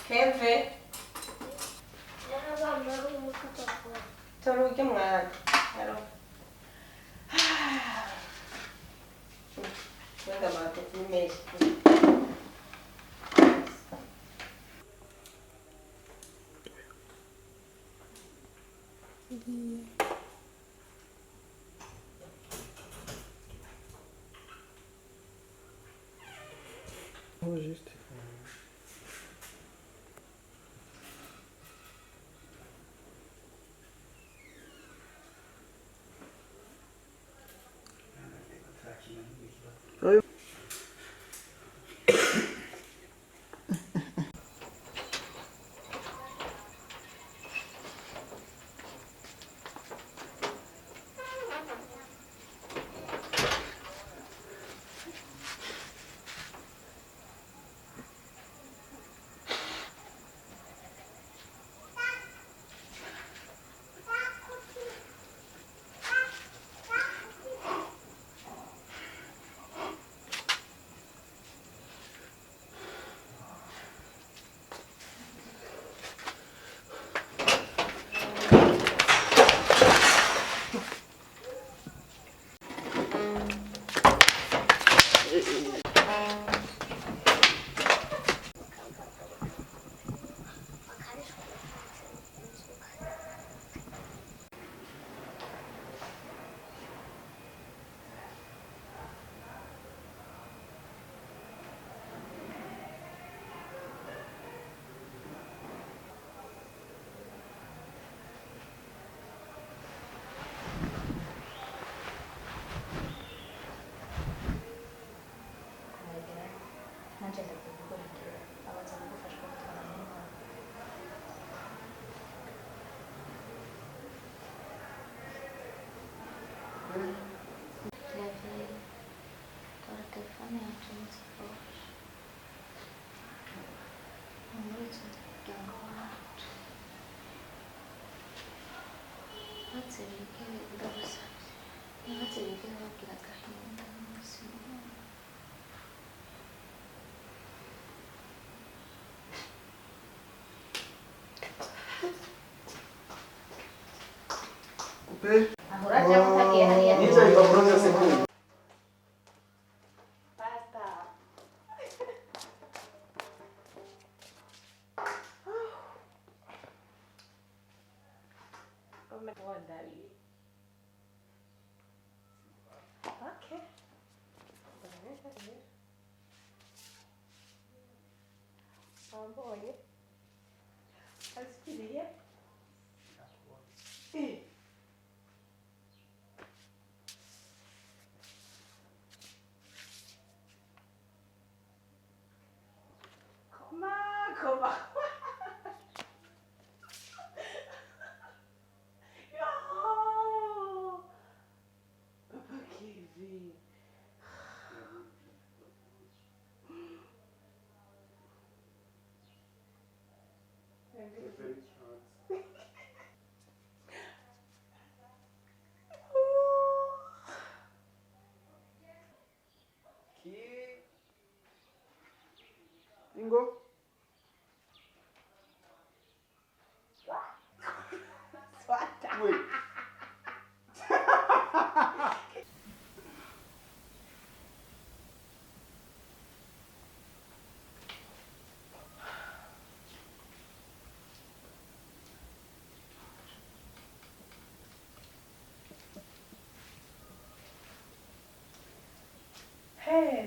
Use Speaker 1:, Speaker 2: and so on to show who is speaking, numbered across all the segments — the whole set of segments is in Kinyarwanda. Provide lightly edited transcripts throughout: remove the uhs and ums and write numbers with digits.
Speaker 1: Keve,
Speaker 2: Merhaba, merhaba topu.
Speaker 1: taruh mwana. Alo. Wenga mato kumesi.
Speaker 3: Enregistre. Oi.
Speaker 2: Levei para o telefonema, não se pode. A noite que eu guardo. Pode ser que eu você. Pode ser que eu aqui na carrinha da senhora.
Speaker 3: Coupé.
Speaker 2: Agora já vou aqui, ali.
Speaker 3: Isso aí, vamos fazer assim comigo.
Speaker 1: Basta. Come vuoi dargli? Ok. Poi aspirare. Sì. Come? No! Perché sì?
Speaker 3: Que... Ingo.
Speaker 1: Guarda.
Speaker 3: Ui.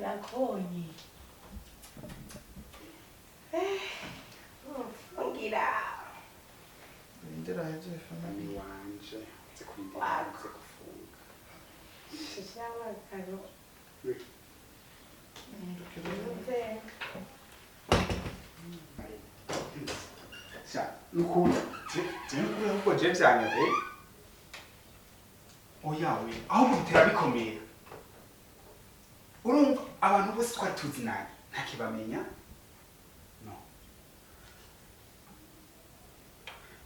Speaker 1: La cogli. Funghirà.
Speaker 3: Venderai, zio, fammi.
Speaker 4: Wanje, sequindi
Speaker 1: Guarda.
Speaker 4: se kufunga.
Speaker 1: Ci siamo al caro.
Speaker 3: Perché
Speaker 1: Non c'è.
Speaker 4: Sha, nkulu. Jenkulu uko je byanyore. Oyawe, aho bitera bikomeye. Urumva abantu bose twari tuzi nabi, ntakibamenya. No.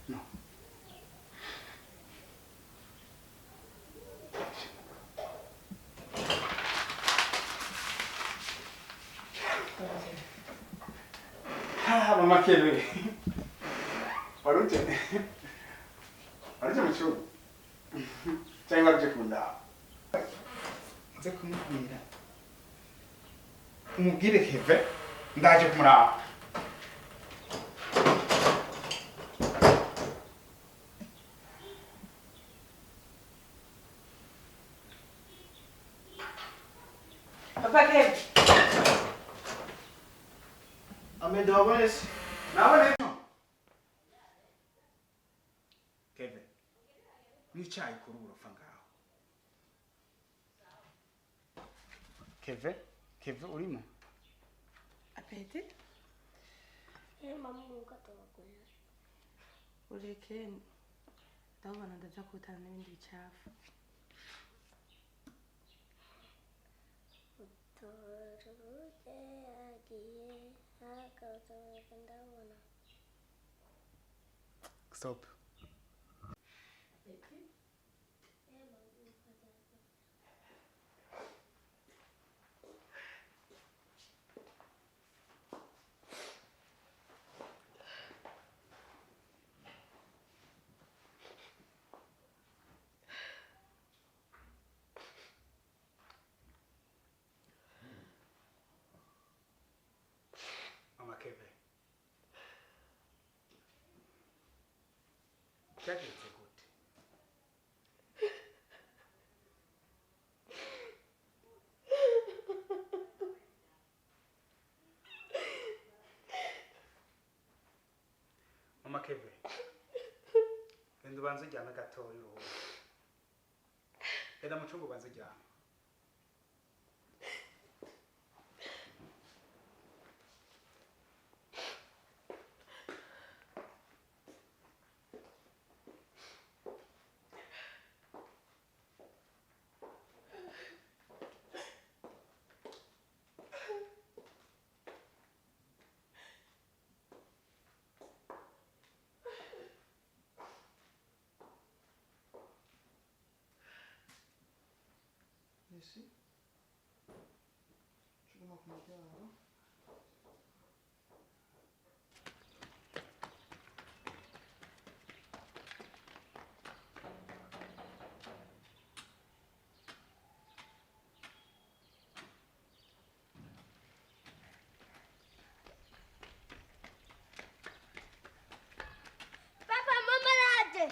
Speaker 4: No. Mama Keve. Waruje. Waruje mu cyumba. Cyangwa waruje kunda. Nze kumubwira. Umubwire Keve ndaje kumuraba.
Speaker 1: Papa Keve.
Speaker 3: Amenda wabonetse.
Speaker 4: Nabone. Keve. Nicaye kuri urufa ngaho. Keve urimo?
Speaker 1: Apeti?
Speaker 2: Mama ukatobakuye.
Speaker 1: Ureke ndabona ndaza kutana n'ibindi bicafu.
Speaker 2: Utoruje agiye akazoga ndabona.
Speaker 4: Stop. Mama Keve. Cyagenze gute? Mama Keve. Enda ubanze ujyame gatoya uruhuke. Enda mu cyumba ubanze ujyame.
Speaker 3: Esse. Deixa eu ver como é que é a água.
Speaker 2: Papa, marmalade.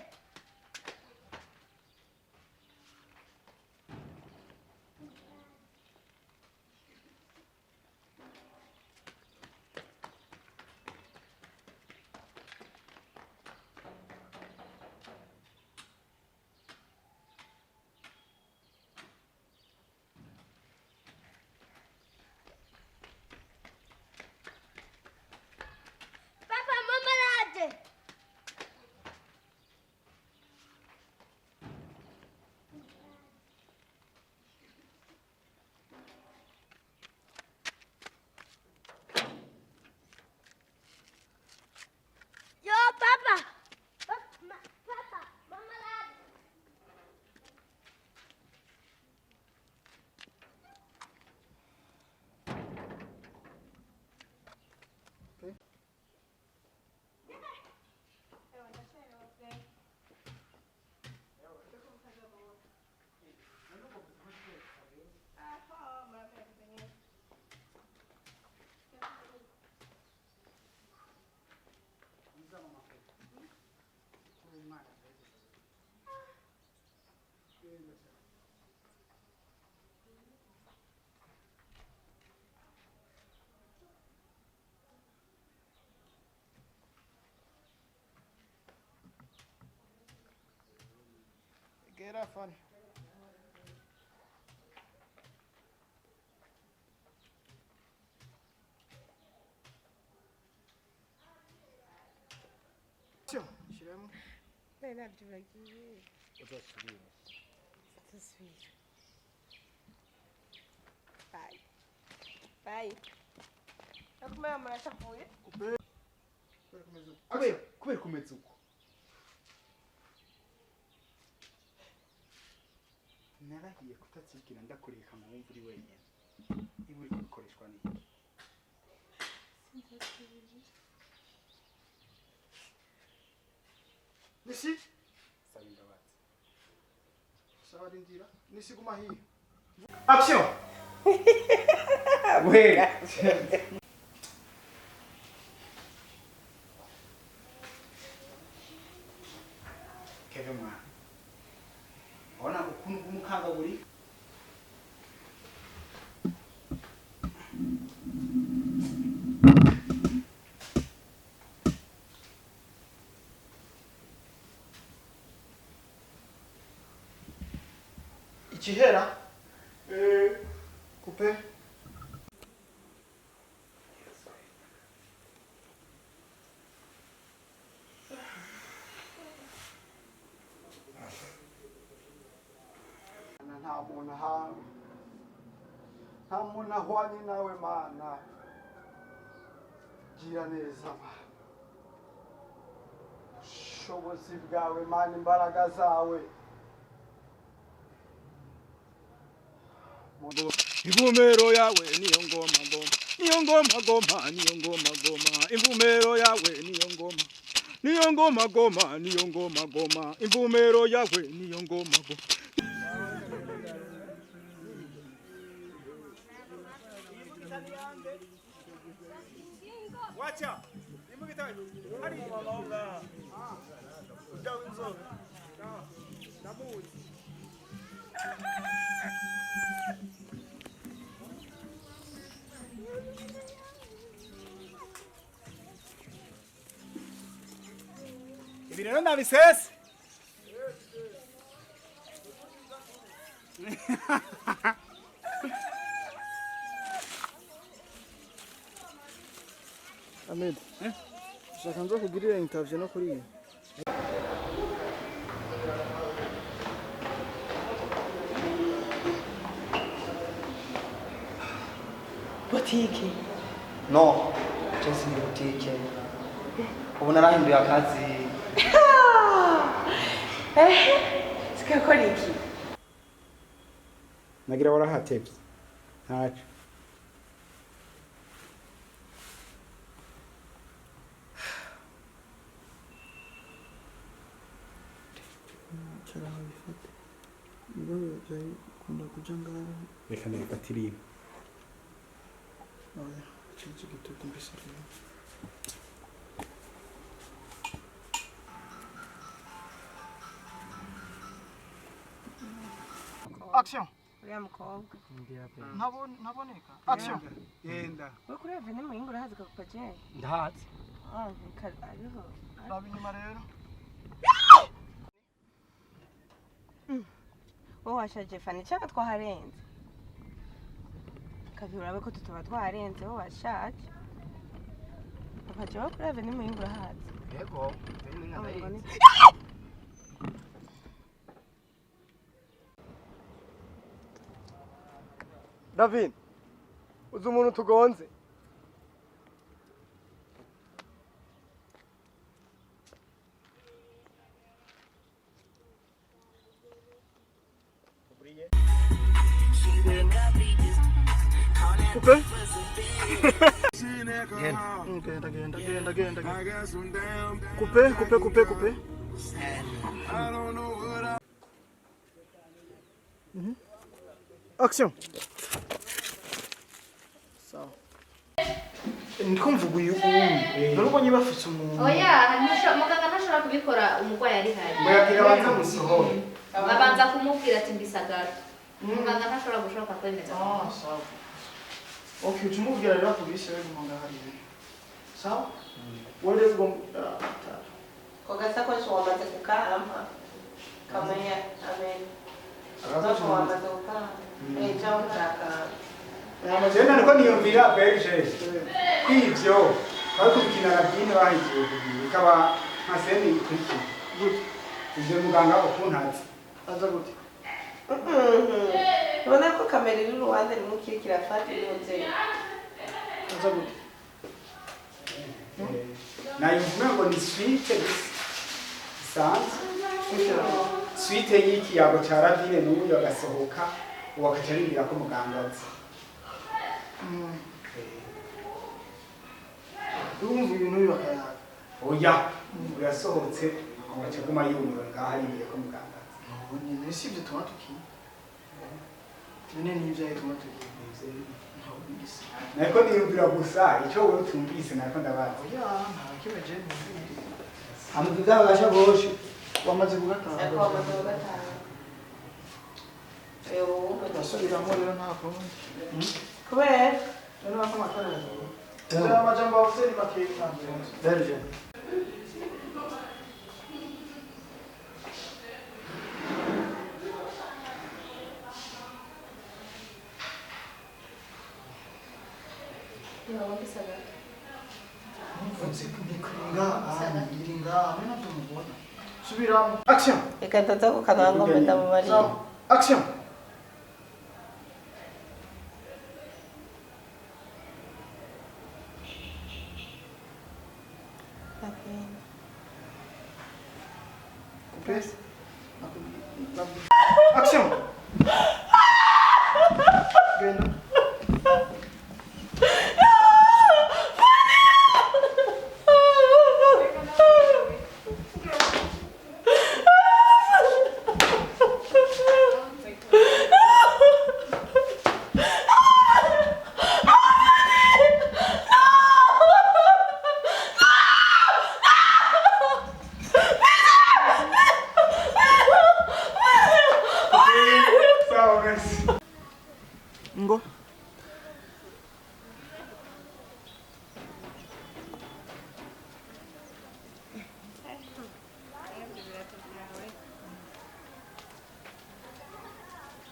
Speaker 2: Papa, marmalade. Yo, Papa. Papa, marmalade.
Speaker 3: Get up, fun. Tiramos.
Speaker 1: Bem, nada de aqui.
Speaker 3: Outra subida.
Speaker 1: Desvio. Vai. Vai. Eu comi a mulher, essa folha.
Speaker 4: Kubera kumeza uko. Narahiye kutatsigira ndakureka mu wumva uri wenyine. Ibi uri kubikoreshwa n'iki?
Speaker 3: Nisi?
Speaker 4: Sabimbabazi.
Speaker 3: Sawa rindira. Nisi guma hiyo. Action.
Speaker 4: We. Kevin mwana. Ona ukuntu kumukanga buri.
Speaker 3: Ichihera. Coupe. Nta muntu ahwanye nawe mana gira neza ubushobozi bwawe mana imbaraga zawe
Speaker 5: Imvumero yawe niyo ngoma ngoma, niyo ngoma ngoma, niyo ngoma ngoma. Imvumero yawe niyo ngoma, niyo ngoma ngoma, niyo ngoma ngoma. Imvumero yawe niyo ngoma ngoma. Wacha. Imugitaje. Hari mabanga. Udawe inzoga. Namuzi. Ibi rero nabisese.
Speaker 3: Ahmed shaka nzo kugirira interview no kuri iyi
Speaker 1: botike
Speaker 6: No, just ni butike. Ubu narahinduye akazi.
Speaker 1: sikakora iki
Speaker 4: Nagira warahatevye. Ntaco.
Speaker 3: cyaraho bifate ngo byayi kunda kuja ngaho
Speaker 4: Reka narifatiriye.
Speaker 3: oya cyo gitutu mbisariye Action.
Speaker 1: uriya mukobwa
Speaker 3: Ntaboneka. Action.
Speaker 4: Yenda.
Speaker 1: we kuri Eve n'umuhinga urahazi kakupa je
Speaker 6: Ndahatse.
Speaker 1: ariho
Speaker 3: Raba inyuma rero.
Speaker 1: wowe washaje fani cyangwa twaharenze kavi urabe ko tutaba twaharenze wowe washaje ukaje wowe kuri Eve n'umuhinga urahazi
Speaker 6: Yego, bene nanayi.
Speaker 3: David. Uzi umuntu tugonze. Coupe? Genda. Coupe. Action. Sawa. Ndikumvuga uyu dore ubonye bafite umuntu.
Speaker 2: Oya, muganga ntashobora kubikora umurwayi ari hari.
Speaker 4: Muyagira banza musohora.
Speaker 2: Babanza kumubwira ati mbisagara. Muganga ntashobora gushoka kwemeza.
Speaker 3: Sawa. Okay, tumubwira rero polisi we muganga hari. Sawa? Wale ngo
Speaker 1: ko gasakoshi wamaze kukampa kamenya amen gasakoshi wamaze kukampa cyangwa ushaka
Speaker 4: Jenda niko niyumvira Belge. Kwivyo bari kubikina na byine bahigiye bikaba nka seni kwiki.
Speaker 3: good.
Speaker 4: Ije muganga ukuntazi.
Speaker 3: Aza gute?
Speaker 1: ubona ko kamera iri uruhande rumwe kirafata ihoze
Speaker 3: Aza gute?
Speaker 4: Na yumva ngo ni suite sans suite y'ikiyago cya Radine n'uyu agasohoka uwakacarindira ko muganga azi.
Speaker 3: Urumva ibintu bibakayaga.
Speaker 4: Oya urasohotse wacha kuma yumura ngahariye ko muganga
Speaker 3: nyine si ibyo tuba tukiye nyine n'ibyo ari tuba tukiye
Speaker 4: nako niyumvira gusa icyo wowe utumvise nako ndabaza
Speaker 3: oya nta kibaje
Speaker 4: amuduga basha boshe
Speaker 3: wamaze kugataha
Speaker 1: Wamaze kugataha.
Speaker 3: basubiramo rero nta kundi
Speaker 1: Kubera
Speaker 3: rero nako amatara yawe rero amajambo avuze ni makeya kandi
Speaker 6: Verge.
Speaker 3: subiramo action
Speaker 1: reka tata ko kanango mpita mubariye.
Speaker 3: action action genda ngo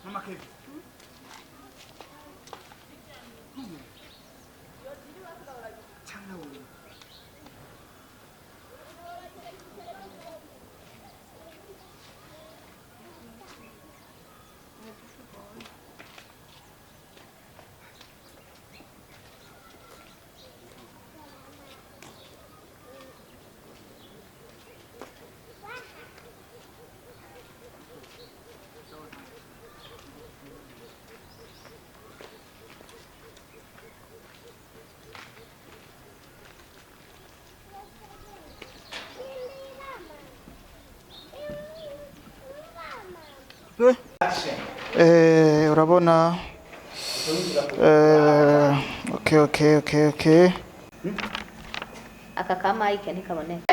Speaker 3: mama Kevin changa wewe urabona okay
Speaker 2: aka kamayike ntikaboneka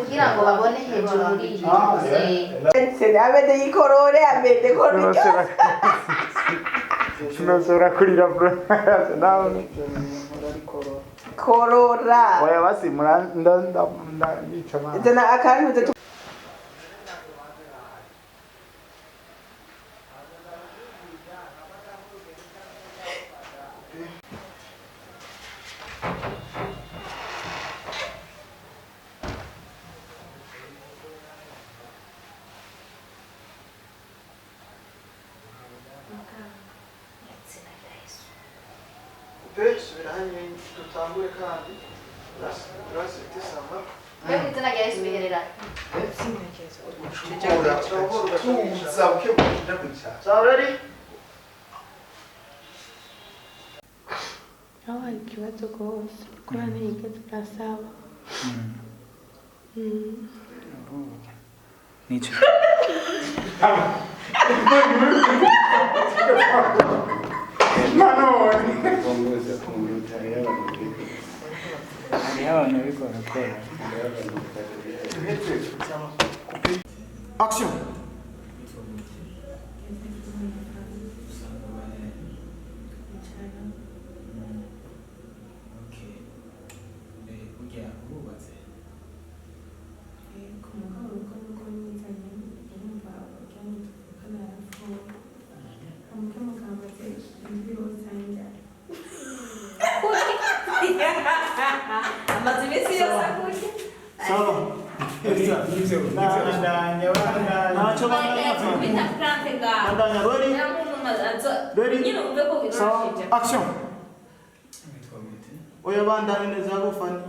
Speaker 2: kugira ngo babone hejuru muri iyi
Speaker 1: Amede yikorore amede korora.
Speaker 3: tunasura kurira bro nawe
Speaker 1: Korora.
Speaker 3: oya basi muranda yica mama
Speaker 1: Tena akari mute
Speaker 3: subira hanyuma dutangure kandi urasite samba
Speaker 2: mbega izina rya Yesu biherera
Speaker 3: tuza ukebukira kwicara so ready
Speaker 1: habaye ikibazo rwose kuri ntege turasaba.
Speaker 6: Nicho.
Speaker 3: action action oya bandane neza gufana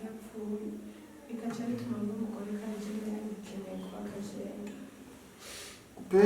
Speaker 7: yapfuye bikaca bituma n'umugore kandi njyewe nkeneye kuba akajene
Speaker 3: Pe